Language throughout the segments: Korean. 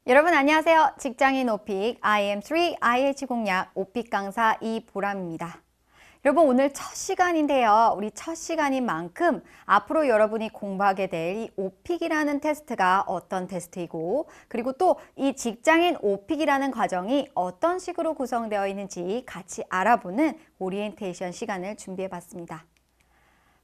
여러분 안녕하세요. 직장인 오픽 IM3 IH 공략 오픽 강사 이보람입니다. 여러분 오늘 첫 시간인데요. 우리 첫 시간인 만큼 앞으로 여러분이 공부하게 될 이 오픽이라는 테스트가 어떤 테스트이고 그리고 또 이 직장인 오픽이라는 과정이 어떤 식으로 구성되어 있는지 같이 알아보는 오리엔테이션 시간을 준비해 봤습니다.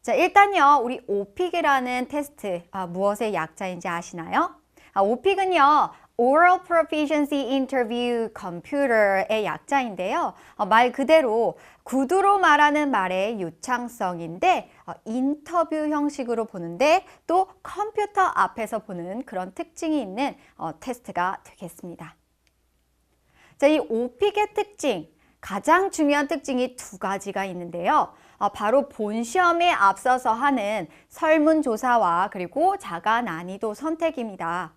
자, 일단요. 우리 오픽이라는 테스트 무엇의 약자인지 아시나요? 오픽은요. Oral Proficiency Interview Computer의 약자인데요. 말 그대로 구두로 말하는 말의 유창성인데 인터뷰 형식으로 보는데 또 컴퓨터 앞에서 보는 그런 특징이 있는 테스트가 되겠습니다. 자, 이 오픽의 특징, 가장 중요한 특징이 두 가지가 있는데요. 바로 본 시험에 앞서서 하는 설문조사와 그리고 자가 난이도 선택입니다.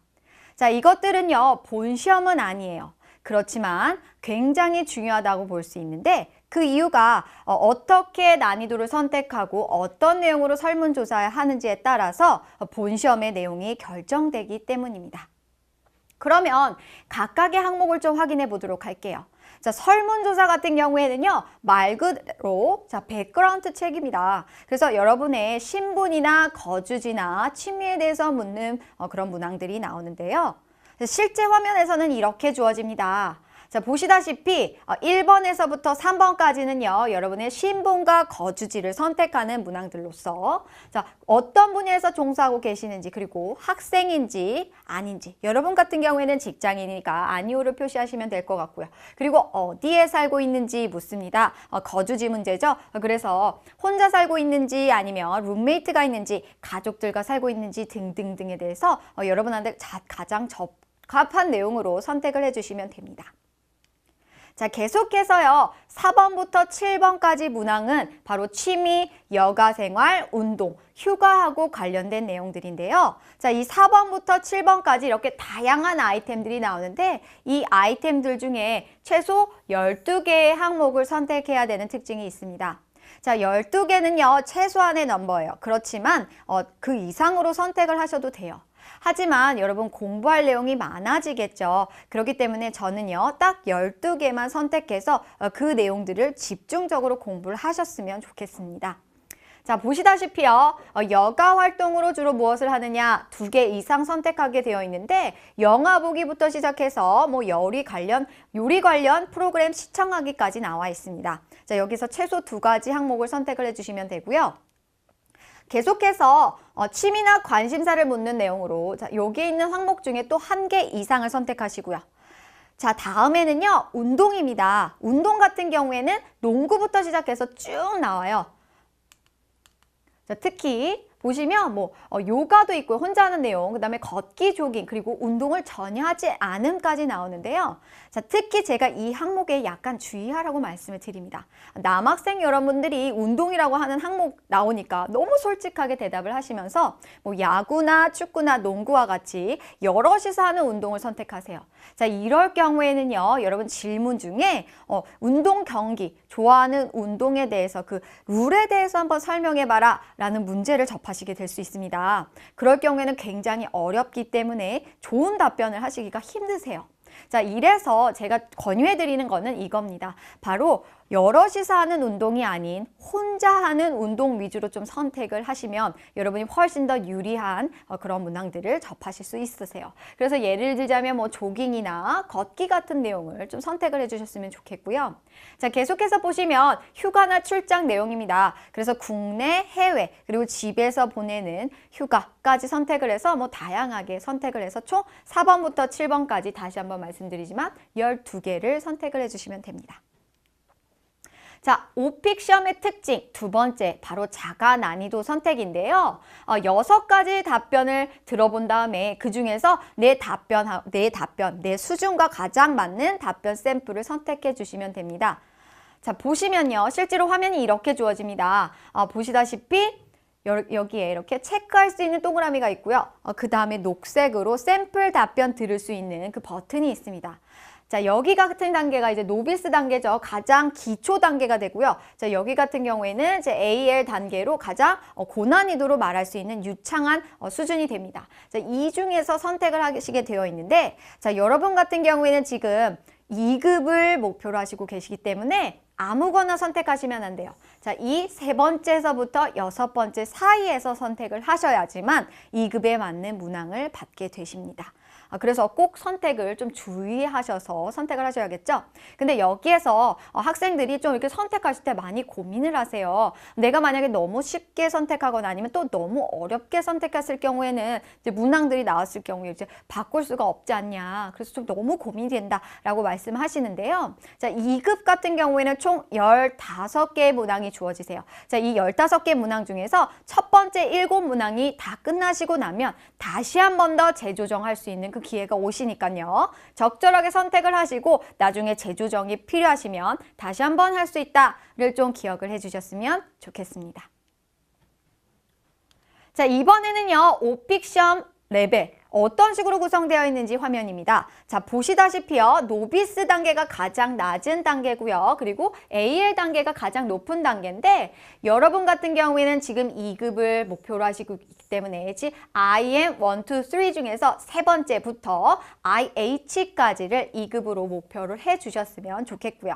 자, 이것들은요, 본 시험은 아니에요. 그렇지만 굉장히 중요하다고 볼 수 있는데 그 이유가 어떻게 난이도를 선택하고 어떤 내용으로 설문조사를 하는지에 따라서 본 시험의 내용이 결정되기 때문입니다. 그러면 각각의 항목을 좀 확인해 보도록 할게요. 자, 설문조사 같은 경우에는요, 말 그대로 백그라운드 책입니다. 그래서 여러분의 신분이나 거주지나 취미에 대해서 묻는 그런 문항들이 나오는데요. 실제 화면에서는 이렇게 주어집니다. 자, 보시다시피 1번에서부터 3번까지는요, 여러분의 신분과 거주지를 선택하는 문항들로서 자, 어떤 분야에서 종사하고 계시는지 그리고 학생인지 아닌지 여러분 같은 경우에는 직장인이니까 아니오를 표시하시면 될 것 같고요. 그리고 어디에 살고 있는지 묻습니다. 거주지 문제죠. 그래서 혼자 살고 있는지 아니면 룸메이트가 있는지 가족들과 살고 있는지 등등등에 대해서 여러분한테 가장 적합한 내용으로 선택을 해주시면 됩니다. 자, 계속해서요. 4번부터 7번까지 문항은 바로 취미, 여가생활, 운동, 휴가하고 관련된 내용들인데요. 자, 이 4번부터 7번까지 이렇게 다양한 아이템들이 나오는데 이 아이템들 중에 최소 12개의 항목을 선택해야 되는 특징이 있습니다. 자, 12개는요. 최소한의 넘버예요. 그렇지만 그 이상으로 선택을 하셔도 돼요. 하지만 여러분 공부할 내용이 많아지겠죠. 그렇기 때문에 저는요, 딱 12개만 선택해서 그 내용들을 집중적으로 공부를 하셨으면 좋겠습니다. 자, 보시다시피요, 여가 활동으로 주로 무엇을 하느냐 2개 이상 선택하게 되어 있는데 영화 보기부터 시작해서 요리 관련 프로그램 시청하기까지 나와 있습니다. 자, 여기서 최소 2가지 항목을 선택을 해주시면 되고요. 계속해서 취미나 관심사를 묻는 내용으로 자, 여기에 있는 항목 중에 또 1개 이상을 선택하시고요. 자, 다음에는요. 운동입니다. 운동 같은 경우에는 농구부터 시작해서 쭉 나와요. 자, 특히 보시면 요가도 있고 혼자 하는 내용, 그 다음에 걷기, 조깅, 그리고 운동을 전혀 하지 않음까지 나오는데요. 자, 특히 제가 이 항목에 약간 주의하라고 말씀을 드립니다. 남학생 여러분들이 운동이라고 하는 항목 나오니까 너무 솔직하게 대답을 하시면서 야구나 축구나 농구와 같이 여럿이서 하는 운동을 선택하세요. 자, 이럴 경우에는요, 여러분 질문 중에 운동 경기, 좋아하는 운동에 대해서 그 룰에 대해서 한번 설명해봐라 라는 문제를 접하시게 될 수 있습니다. 그럴 경우에는 굉장히 어렵기 때문에 좋은 답변을 하시기가 힘드세요. 자, 이래서 제가 권유해드리는 거는 이겁니다. 바로 여럿이서 하는 운동이 아닌 혼자 하는 운동 위주로 좀 선택을 하시면 여러분이 훨씬 더 유리한 그런 문항들을 접하실 수 있으세요. 그래서 예를 들자면 조깅이나 걷기 같은 내용을 좀 선택을 해주셨으면 좋겠고요. 자, 계속해서 보시면 휴가나 출장 내용입니다. 그래서 국내, 해외, 그리고 집에서 보내는 휴가까지 선택을 해서 다양하게 선택을 해서 총 4번부터 7번까지 다시 한번 말씀드리지만 12개를 선택을 해주시면 됩니다. 자, 오픽 시험의 특징 두 번째, 바로 자가 난이도 선택인데요. 6가지 답변을 들어본 다음에 그 중에서 내 수준과 가장 맞는 답변 샘플을 선택해 주시면 됩니다. 자, 보시면요. 실제로 화면이 이렇게 주어집니다. 보시다시피 여기에 이렇게 체크할 수 있는 동그라미가 있고요. 그 다음에 녹색으로 샘플 답변 들을 수 있는 그 버튼이 있습니다. 자, 여기 같은 단계가 이제 노비스 단계죠. 가장 기초 단계가 되고요. 자, 여기 같은 경우에는 이제 AL 단계로 가장 고난이도로 말할 수 있는 유창한 수준이 됩니다. 자, 이 중에서 선택을 하시게 되어 있는데, 자, 여러분 같은 경우에는 지금 2급을 목표로 하시고 계시기 때문에 아무거나 선택하시면 안 돼요. 자, 이 세 번째서부터 여섯 번째 사이에서 선택을 하셔야지만 2급에 맞는 문항을 받게 되십니다. 그래서 꼭 선택을 좀 주의하셔서 선택을 하셔야겠죠. 근데 여기에서 학생들이 좀 이렇게 선택하실 때 많이 고민을 하세요. 내가 만약에 너무 쉽게 선택하거나 아니면 또 너무 어렵게 선택했을 경우에는 이제 문항들이 나왔을 경우에 이제 바꿀 수가 없지 않냐. 그래서 좀 너무 고민이 된다라고 말씀하시는데요. 자, 2급 같은 경우에는 총 15개의 문항이 주어지세요. 자, 이 15개 문항 중에서 첫 번째 7문항이 다 끝나시고 나면 다시 한 번 더 재조정할 수 있는 그 기회가 오시니까요. 적절하게 선택을 하시고 나중에 재조정이 필요하시면 다시 한번 할 수 있다를 좀 기억을 해주셨으면 좋겠습니다. 자, 이번에는요. 오픽 시험 레벨 어떤 식으로 구성되어 있는지 화면입니다. 자, 보시다시피요. 노비스 단계가 가장 낮은 단계고요. 그리고 AL 단계가 가장 높은 단계인데 여러분 같은 경우에는 지금 2급을 목표로 하시고 있기 때문에 IM 1, 2, 3 중에서 세 번째부터 IH까지를 2급으로 목표를 해주셨으면 좋겠고요.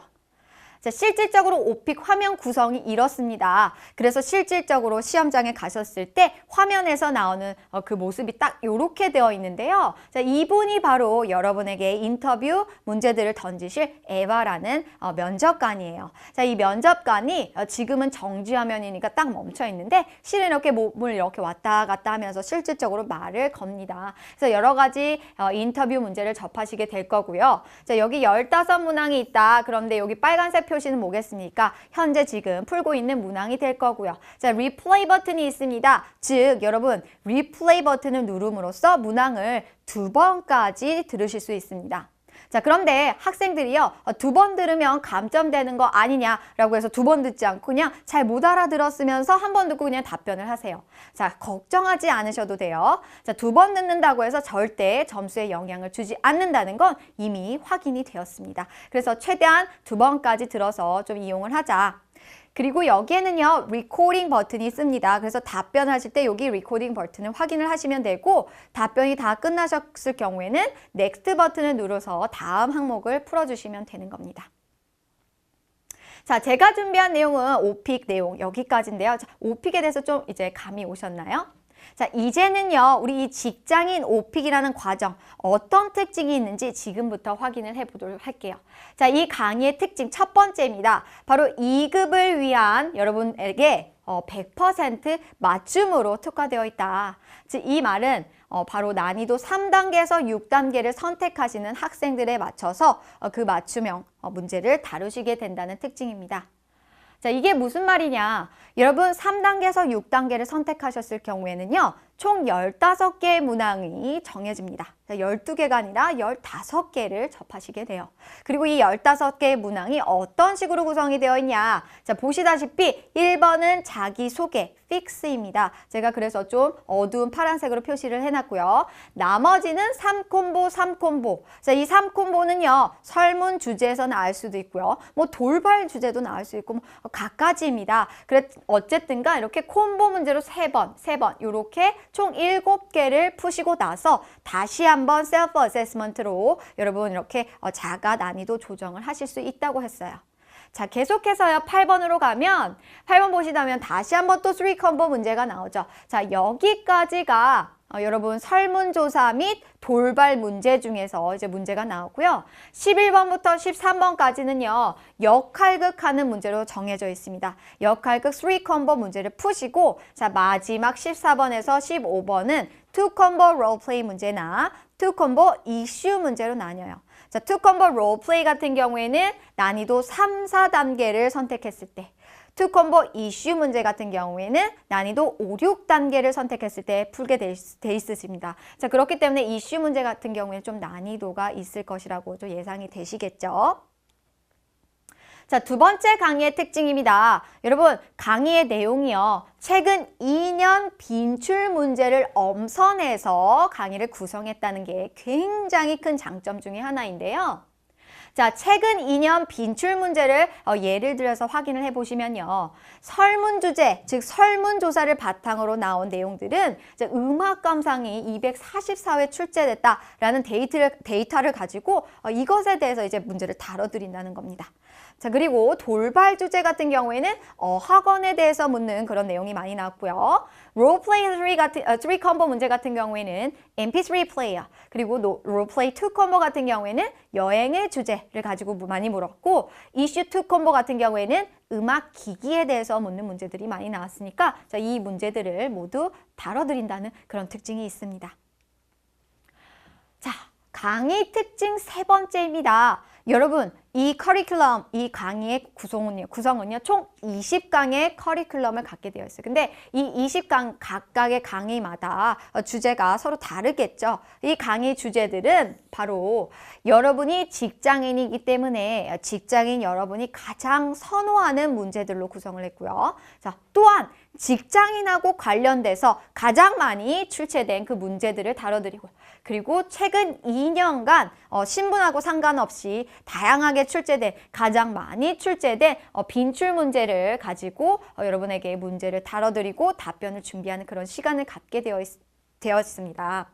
자, 실질적으로 오픽 화면 구성이 이렇습니다. 그래서 실질적으로 시험장에 가셨을 때 화면에서 나오는 그 모습이 딱 이렇게 되어 있는데요. 자, 이분이 바로 여러분에게 인터뷰 문제들을 던지실 에바라는 면접관이에요. 자, 이 면접관이 지금은 정지 화면이니까 딱 멈춰 있는데 실은 이렇게 몸을 이렇게 왔다 갔다 하면서 실질적으로 말을 겁니다. 그래서 여러 가지 인터뷰 문제를 접하시게 될 거고요. 자, 여기 15문항이 있다. 그런데 여기 빨간색 표시는 뭐겠습니까? 현재 지금 풀고 있는 문항이 될 거고요. 자, 리플레이 버튼이 있습니다. 즉, 여러분, 리플레이 버튼을 누름으로써 문항을 2번까지 들으실 수 있습니다. 자, 그런데 학생들이요, 2번 들으면 감점되는 거 아니냐라고 해서 2번 듣지 않고 그냥 잘 못 알아들었으면서 한 번 듣고 그냥 답변을 하세요. 자, 걱정하지 않으셔도 돼요. 자, 2번 듣는다고 해서 절대 점수에 영향을 주지 않는다는 건 이미 확인이 되었습니다. 그래서 최대한 2번까지 들어서 좀 이용을 하자. 그리고 여기에는요, 리코딩 버튼이 있습니다. 그래서 답변하실 때 여기 리코딩 버튼을 확인을 하시면 되고 답변이 다 끝나셨을 경우에는 넥스트 버튼을 눌러서 다음 항목을 풀어주시면 되는 겁니다. 자, 제가 준비한 내용은 오픽 내용 여기까지인데요. 자, 오픽에 대해서 좀 이제 감이 오셨나요? 자, 이제는요, 우리 이 직장인 오픽이라는 과정 어떤 특징이 있는지 지금부터 확인을 해보도록 할게요. 자, 이 강의의 특징 첫 번째입니다. 바로 2급을 위한 여러분에게 100% 맞춤으로 특화되어 있다. 즉, 이 말은 바로 난이도 3단계에서 6단계를 선택하시는 학생들에 맞춰서 그 맞춤형 문제를 다루시게 된다는 특징입니다. 자, 이게 무슨 말이냐? 여러분 3단계에서 6단계를 선택하셨을 경우에는요. 총 15개의 문항이 정해집니다. 12개가 아니라 15개를 접하시게 돼요. 그리고 이 15개의 문항이 어떤 식으로 구성이 되어 있냐? 자, 보시다시피 1번은 자기소개, 픽스입니다. 제가 그래서 좀 어두운 파란색으로 표시를 해놨고요. 나머지는 3콤보, 3콤보. 자, 이 3콤보는요. 설문 주제에서 나올 수도 있고요. 뭐 돌발 주제도 나올 수 있고 뭐 각가지입니다. 그래 어쨌든가 이렇게 콤보 문제로 3번 이렇게 총 7개를 푸시고 나서 다시 한번 셀프 어세스먼트로 여러분 이렇게 자가 난이도 조정을 하실 수 있다고 했어요. 자, 계속해서요. 8번으로 가면 8번 보시다면 다시 한번 또 3콤보 문제가 나오죠. 자, 여기까지가 여러분 설문조사 및 돌발 문제 중에서 이제 문제가 나오고요. 11번부터 13번까지는요. 역할극하는 문제로 정해져 있습니다. 역할극 3콤보 문제를 푸시고 자, 마지막 14번에서 15번은 2콤보 롤플레이 문제나 2콤보 이슈 문제로 나뉘어요. 자, 2콤보 롤플레이 같은 경우에는 난이도 3, 4단계를 선택했을 때 2콤보 이슈 문제 같은 경우에는 난이도 5, 6단계를 선택했을 때 풀게 돼 있으십니다. 자, 그렇기 때문에 이슈 문제 같은 경우에는 좀 난이도가 있을 것이라고 좀 예상이 되시겠죠? 자, 두 번째 강의의 특징입니다. 여러분, 강의의 내용이요. 최근 2년 빈출 문제를 엄선해서 강의를 구성했다는 게 굉장히 큰 장점 중에 하나인데요. 자, 최근 2년 빈출 문제를 예를 들어서 확인을 해보시면요. 설문주제, 즉 설문조사를 바탕으로 나온 내용들은 이제 음악 감상이 244회 출제됐다라는 데이터를 가지고 이것에 대해서 이제 문제를 다뤄드린다는 겁니다. 자, 그리고 돌발 주제 같은 경우에는 학원에 대해서 묻는 그런 내용이 많이 나왔고요. 롤플레이 3 컴보 문제 같은 경우에는 MP3 플레이어, 그리고 롤플레이 2 컴보 같은 경우에는 여행의 주제를 가지고 많이 물었고, 이슈 2 컴보 같은 경우에는 음악 기기에 대해서 묻는 문제들이 많이 나왔으니까 자, 이 문제들을 모두 다뤄드린다는 그런 특징이 있습니다. 자, 강의 특징 세 번째입니다. 여러분, 이 커리큘럼, 이 강의의 구성은요, 총 20강의 커리큘럼을 갖게 되어 있어요. 근데 이 20강 각각의 강의마다 주제가 서로 다르겠죠. 이 강의 주제들은 바로 여러분이 직장인이기 때문에 직장인 여러분이 가장 선호하는 문제들로 구성을 했고요. 자, 또한 직장인하고 관련돼서 가장 많이 출제된 그 문제들을 다뤄드리고, 그리고 최근 2년간 신분하고 상관없이 다양하게 출제된, 가장 많이 출제된 빈출 문제를 가지고 여러분에게 문제를 다뤄드리고 답변을 준비하는 그런 시간을 갖게 되어 있습니다.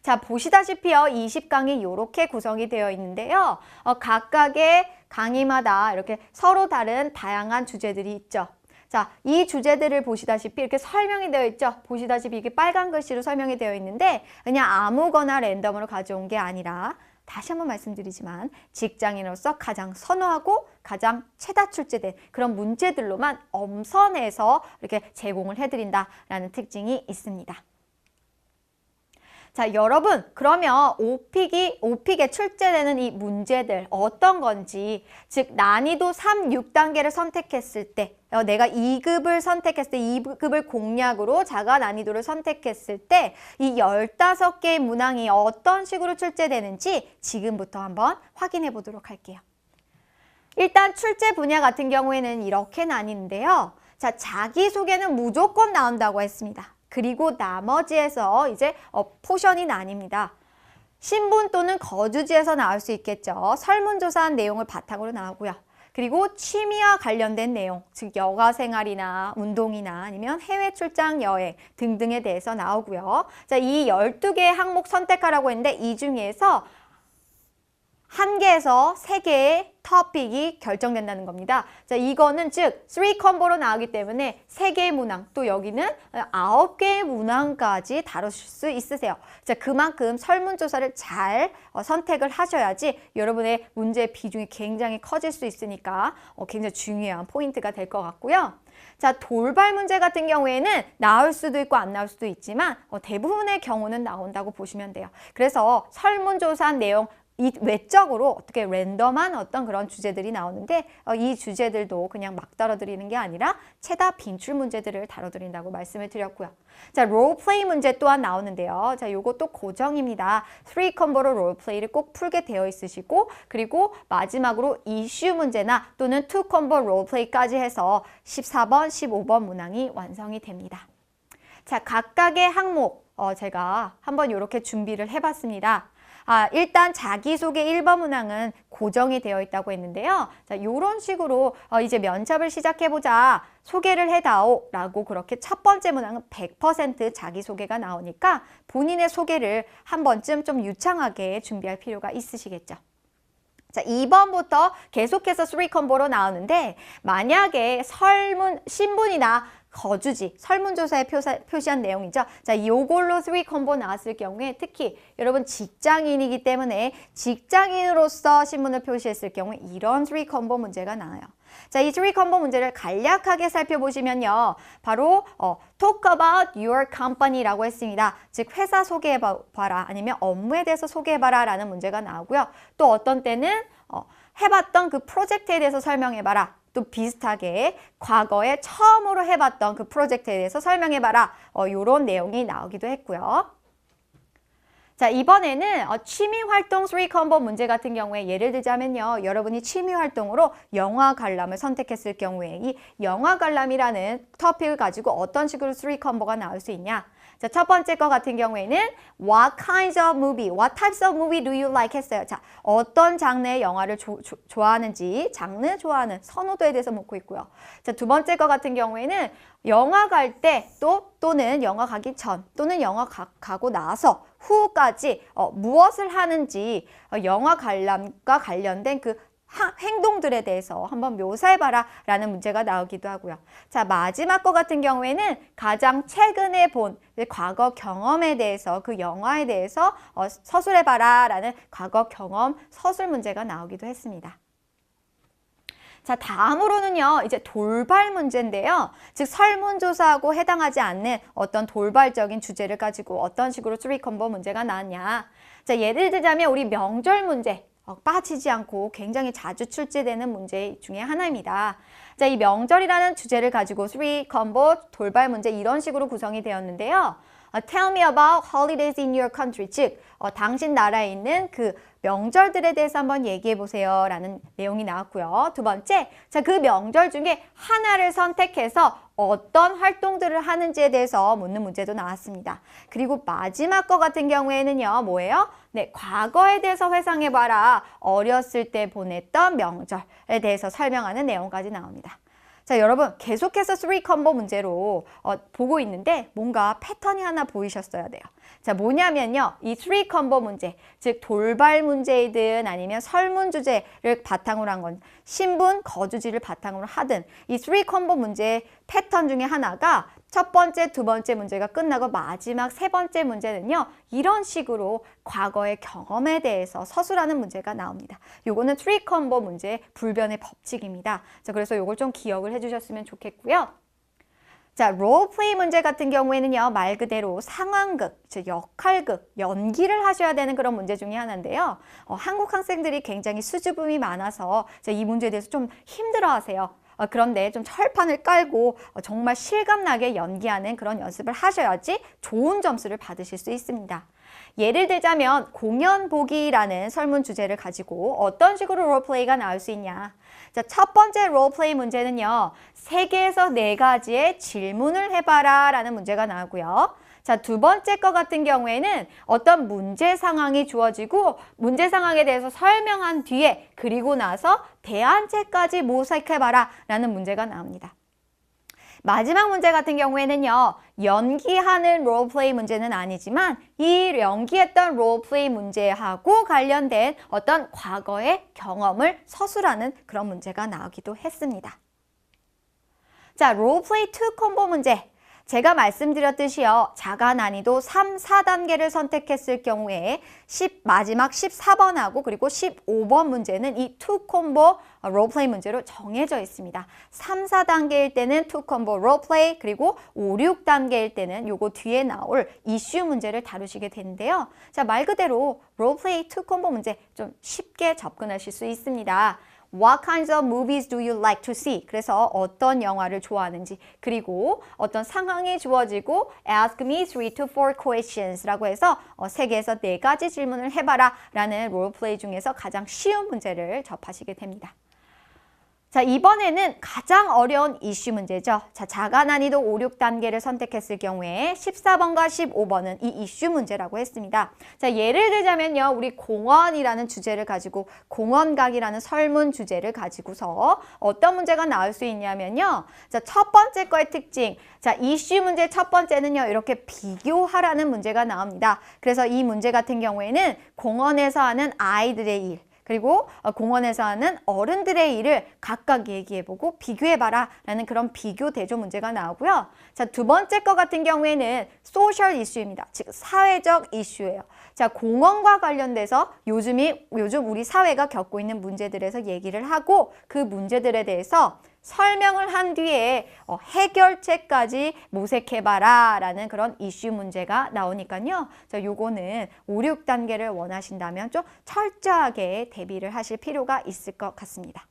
자, 보시다시피요, 20강이 이렇게 구성이 되어 있는데요. 각각의 강의마다 이렇게 서로 다른 다양한 주제들이 있죠. 자, 이 주제들을 보시다시피 이렇게 설명이 되어 있죠. 보시다시피 이게 빨간 글씨로 설명이 되어 있는데 그냥 아무거나 랜덤으로 가져온 게 아니라, 다시 한번 말씀드리지만 직장인으로서 가장 선호하고 가장 최다 출제된 그런 문제들로만 엄선해서 이렇게 제공을 해드린다라는 특징이 있습니다. 자, 여러분, 그러면 오픽에 출제되는 이 문제들 어떤 건지, 즉 난이도 3, 6단계를 선택했을 때, 내가 2급을 선택했을 때, 2급을 공략으로 자가 난이도를 선택했을 때 이 15개의 문항이 어떤 식으로 출제되는지 지금부터 한번 확인해 보도록 할게요. 일단 출제 분야 같은 경우에는 이렇게 나뉘는데요. 자, 자기소개는 무조건 나온다고 했습니다. 그리고 나머지에서 이제 포션이 나뉩니다. 신분 또는 거주지에서 나올 수 있겠죠. 설문조사한 내용을 바탕으로 나오고요. 그리고 취미와 관련된 내용, 즉 여가 생활이나 운동이나 아니면 해외 출장 여행 등등에 대해서 나오고요. 자, 이 12개의 항목 선택하라고 했는데 이 중에서 1개에서 3개의 토픽이 결정된다는 겁니다. 자, 이거는 즉 3 컴보로 나오기 때문에 3개의 문항, 또 여기는 9개의 문항까지 다루실 수 있으세요. 자, 그만큼 설문조사를 잘 선택을 하셔야지 여러분의 문제의 비중이 굉장히 커질 수 있으니까 굉장히 중요한 포인트가 될 것 같고요. 자, 돌발 문제 같은 경우에는 나올 수도 있고 안 나올 수도 있지만 대부분의 경우는 나온다고 보시면 돼요. 그래서 설문조사한 내용 이 외적으로 어떻게 랜덤한 어떤 그런 주제들이 나오는데 이 주제들도 그냥 막 다뤄드리는 게 아니라 최다 빈출 문제들을 다뤄드린다고 말씀을 드렸고요. 자, 롤플레이 문제 또한 나오는데요. 자, 요것도 고정입니다. 3 컴보로 롤플레이를 꼭 풀게 되어 있으시고, 그리고 마지막으로 이슈 문제나 또는 2 컴보 롤플레이까지 해서 14번, 15번 문항이 완성이 됩니다. 자, 각각의 항목 제가 한번 이렇게 준비를 해봤습니다. 일단 자기소개 1번 문항은 고정이 되어 있다고 했는데요. 자, 요런 식으로 이제 면접을 시작해보자, 소개를 해다오 라고 그렇게 첫 번째 문항은 100% 자기소개가 나오니까 본인의 소개를 한 번쯤 좀 유창하게 준비할 필요가 있으시겠죠. 자, 2번부터 계속해서 3 컴보로 나오는데 만약에 신분이나 거주지, 설문조사에 표시한 내용이죠. 자, 요걸로 3 컴보 나왔을 경우에 특히 여러분 직장인이기 때문에 직장인으로서 신분을 표시했을 경우에 이런 3 컴보 문제가 나와요. 자, 이 3 컴보 문제를 간략하게 살펴보시면요. 바로 talk about your company라고 했습니다. 즉 회사 소개해봐라, 아니면 업무에 대해서 소개해봐라 라는 문제가 나오고요. 또 어떤 때는 해봤던 그 프로젝트에 대해서 설명해봐라. 또 비슷하게 과거에 처음으로 해봤던 그 프로젝트에 대해서 설명해봐라. 이런 내용이 나오기도 했고요. 자, 이번에는 취미활동 3 컴보 문제 같은 경우에 예를 들자면요. 여러분이 취미활동으로 영화 관람을 선택했을 경우에 이 영화 관람이라는 토픽을 가지고 어떤 식으로 3 컴보가 나올 수 있냐. 자, 첫 번째 거 같은 경우에는 What kinds of movie, what types of movie do you like 했어요. 자, 어떤 장르의 영화를 좋아하는지, 장르 좋아하는 선호도에 대해서 묻고 있고요. 자, 두 번째 거 같은 경우에는 영화 갈 때 또는 영화 가기 전 또는 영화 가고 나서 후까지 무엇을 하는지 영화 관람과 관련된 그 행동들에 대해서 한번 묘사해봐라 라는 문제가 나오기도 하고요. 자, 마지막 거 같은 경우에는 가장 최근에 본 과거 경험에 대해서 그 영화에 대해서 서술해봐라 라는 과거 경험 서술 문제가 나오기도 했습니다. 자, 다음으로는요, 이제 돌발 문제인데요. 즉, 설문조사하고 해당하지 않는 어떤 돌발적인 주제를 가지고 어떤 식으로 3컴보 문제가 나왔냐. 자, 예를 들자면 우리 명절 문제. 빠지지 않고 굉장히 자주 출제되는 문제 중에 하나입니다. 자, 이 명절이라는 주제를 가지고 3컴보 돌발 문제 이런 식으로 구성이 되었는데요. Tell me about holidays in your country. 즉, 당신 나라에 있는 그 명절들에 대해서 한번 얘기해 보세요 라는 내용이 나왔고요. 두 번째, 자, 그 명절 중에 하나를 선택해서 어떤 활동들을 하는지에 대해서 묻는 문제도 나왔습니다. 그리고 마지막 거 같은 경우에는요, 뭐예요? 네, 과거에 대해서 회상해봐라. 어렸을 때 보냈던 명절에 대해서 설명하는 내용까지 나옵니다. 자, 여러분 계속해서 3컴보 문제로 보고 있는데 뭔가 패턴이 하나 보이셨어야 돼요. 자, 뭐냐면요. 이 3컴보 문제, 즉 돌발 문제이든 아니면 설문 주제를 바탕으로 한 건 신분, 거주지를 바탕으로 하든 이 3컴보 문제의 패턴 중에 하나가 첫 번째, 두 번째 문제가 끝나고 마지막 세 번째 문제는요. 이런 식으로 과거의 경험에 대해서 서술하는 문제가 나옵니다. 요거는 3컴보 문제의 불변의 법칙입니다. 자, 그래서 요걸 좀 기억을 해주셨으면 좋겠고요. 자, 롤플레이 문제 같은 경우에는요, 말 그대로 상황극, 즉 역할극, 연기를 하셔야 되는 그런 문제 중에 하나인데요. 한국 학생들이 굉장히 수줍음이 많아서 이 문제에 대해서 좀 힘들어하세요. 그런데 좀 철판을 깔고 정말 실감나게 연기하는 그런 연습을 하셔야지 좋은 점수를 받으실 수 있습니다. 예를 들자면 공연 보기라는 설문 주제를 가지고 어떤 식으로 롤플레이가 나올 수 있냐. 자, 첫 번째 롤플레이 문제는요. 3개에서 4가지의 질문을 해봐라 라는 문제가 나오고요. 자, 두 번째 거 같은 경우에는 어떤 문제 상황이 주어지고 문제 상황에 대해서 설명한 뒤에 그리고 나서 대안책까지 모색해봐라 라는 문제가 나옵니다. 마지막 문제 같은 경우에는요. 연기하는 롤플레이 문제는 아니지만 이 연기했던 롤플레이 문제하고 관련된 어떤 과거의 경험을 서술하는 그런 문제가 나오기도 했습니다. 자, 롤플레이 2컴보 문제. 제가 말씀드렸듯이요. 자가 난이도 3, 4단계를 선택했을 경우에 마지막 14번하고 그리고 15번 문제는 이 2콤보 롤플레이 문제로 정해져 있습니다. 3, 4단계일 때는 2콤보 롤플레이 그리고 5, 6단계일 때는 요거 뒤에 나올 이슈 문제를 다루시게 되는데요. 자, 말 그대로 롤플레이 2콤보 문제 좀 쉽게 접근하실 수 있습니다. What kinds of movies do you like to see? 그래서 어떤 영화를 좋아하는지 그리고 어떤 상황이 주어지고 Ask me 3 to 4 questions 라고 해서 3개에서 4가지 질문을 해봐라 라는 롤플레이 중에서 가장 쉬운 문제를 접하시게 됩니다. 자, 이번에는 가장 어려운 이슈 문제죠. 자, 자가 난이도 5, 6단계를 선택했을 경우에 14번과 15번은 이 이슈 문제라고 했습니다. 자, 예를 들자면요. 우리 공원이라는 주제를 가지고 공원각이라는 설문 주제를 가지고서 어떤 문제가 나올 수 있냐면요. 자, 첫 번째 거의 특징. 자, 이슈 문제 첫 번째는요. 이렇게 비교하라는 문제가 나옵니다. 그래서 이 문제 같은 경우에는 공원에서 하는 아이들의 일 그리고 공원에서 하는 어른들의 일을 각각 얘기해보고 비교해봐라 라는 그런 비교 대조 문제가 나오고요. 자, 두 번째 거 같은 경우에는 소셜 이슈입니다. 즉 사회적 이슈예요. 자, 공원과 관련돼서 요즘 우리 사회가 겪고 있는 문제들에서 얘기를 하고 그 문제들에 대해서 설명을 한 뒤에 해결책까지 모색해봐라 라는 그런 이슈 문제가 나오니까요. 자, 요거는 5, 6단계를 원하신다면 좀 철저하게 대비를 하실 필요가 있을 것 같습니다.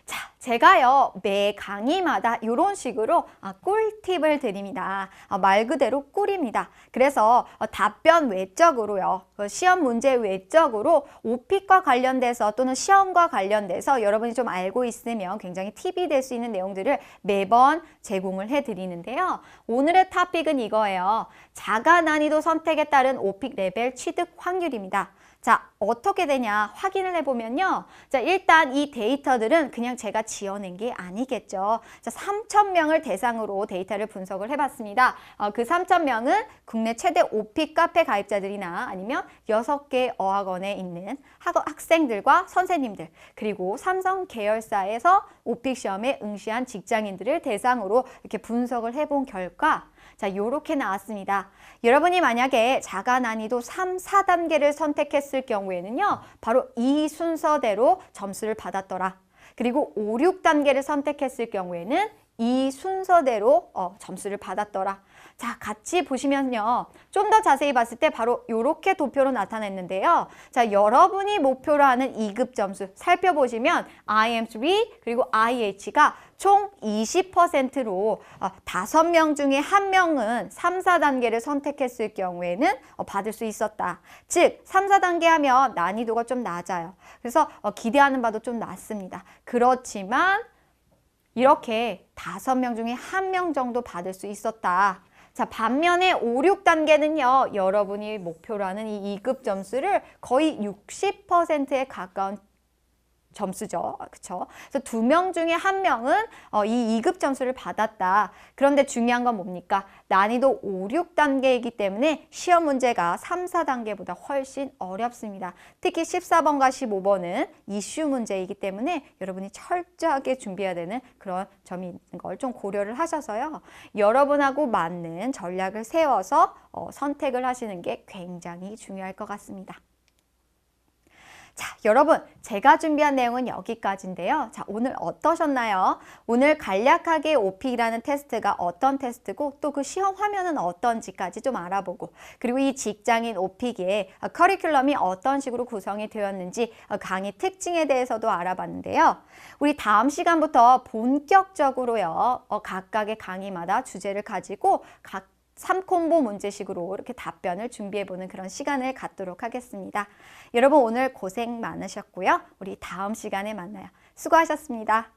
자, 제가요, 매 강의마다 이런 식으로 꿀팁을 드립니다. 말 그대로 꿀입니다. 그래서 답변 외적으로요, 시험 문제 외적으로 오픽과 관련돼서 또는 시험과 관련돼서 여러분이 좀 알고 있으면 굉장히 팁이 될 수 있는 내용들을 매번 제공을 해드리는데요. 오늘의 토픽은 이거예요. 자가 난이도 선택에 따른 오픽 레벨 취득 확률입니다. 자, 어떻게 되냐 확인을 해보면요. 자, 일단 이 데이터들은 그냥 제가 지어낸 게 아니겠죠. 자, 3,000명을 대상으로 데이터를 분석을 해봤습니다. 그 3,000명은 국내 최대 오픽 카페 가입자들이나 아니면 6개 어학원에 있는 학생들과 선생님들, 그리고 삼성 계열사에서 오픽 시험에 응시한 직장인들을 대상으로 이렇게 분석을 해본 결과 자, 요렇게 나왔습니다. 여러분이 만약에 자가 난이도 3, 4단계를 선택했을 경우에는요, 바로 이 순서대로 점수를 받았더라. 그리고 5, 6단계를 선택했을 경우에는 이 순서대로 점수를 받았더라. 자, 같이 보시면요. 좀 더 자세히 봤을 때 바로 이렇게 도표로 나타냈는데요. 자, 여러분이 목표로 하는 2급 점수 살펴보시면 IM3 그리고 IH가 총 20%로 5명 중에 1명은 3, 4단계를 선택했을 경우에는 받을 수 있었다. 즉, 3, 4단계 하면 난이도가 좀 낮아요. 그래서 기대하는 바도 좀 낮습니다. 그렇지만 이렇게 5명 중에 1명 정도 받을 수 있었다. 자, 반면에 5, 6단계는요, 여러분이 목표로 하는 이 2급 점수를 거의 60%에 가까운 점수죠. 그렇죠? 그래서 2명 중에 1명은 이 2급 점수를 받았다. 그런데 중요한 건 뭡니까? 난이도 5, 6단계이기 때문에 시험 문제가 3, 4단계보다 훨씬 어렵습니다. 특히 14번과 15번은 이슈 문제이기 때문에 여러분이 철저하게 준비해야 되는 그런 점이 있는 걸 좀 고려를 하셔서요. 여러분하고 맞는 전략을 세워서 선택을 하시는 게 굉장히 중요할 것 같습니다. 자, 여러분, 제가 준비한 내용은 여기까지인데요. 자, 오늘 어떠셨나요? 오늘 간략하게 오픽이라는 테스트가 어떤 테스트고 또 그 시험 화면은 어떤지까지 좀 알아보고, 그리고 이 직장인 오픽의 커리큘럼이 어떤 식으로 구성이 되었는지 강의 특징에 대해서도 알아봤는데요. 우리 다음 시간부터 본격적으로요, 각각의 강의마다 주제를 가지고 각 3콤보 문제식으로 이렇게 답변을 준비해보는 그런 시간을 갖도록 하겠습니다. 여러분 오늘 고생 많으셨고요. 우리 다음 시간에 만나요. 수고하셨습니다.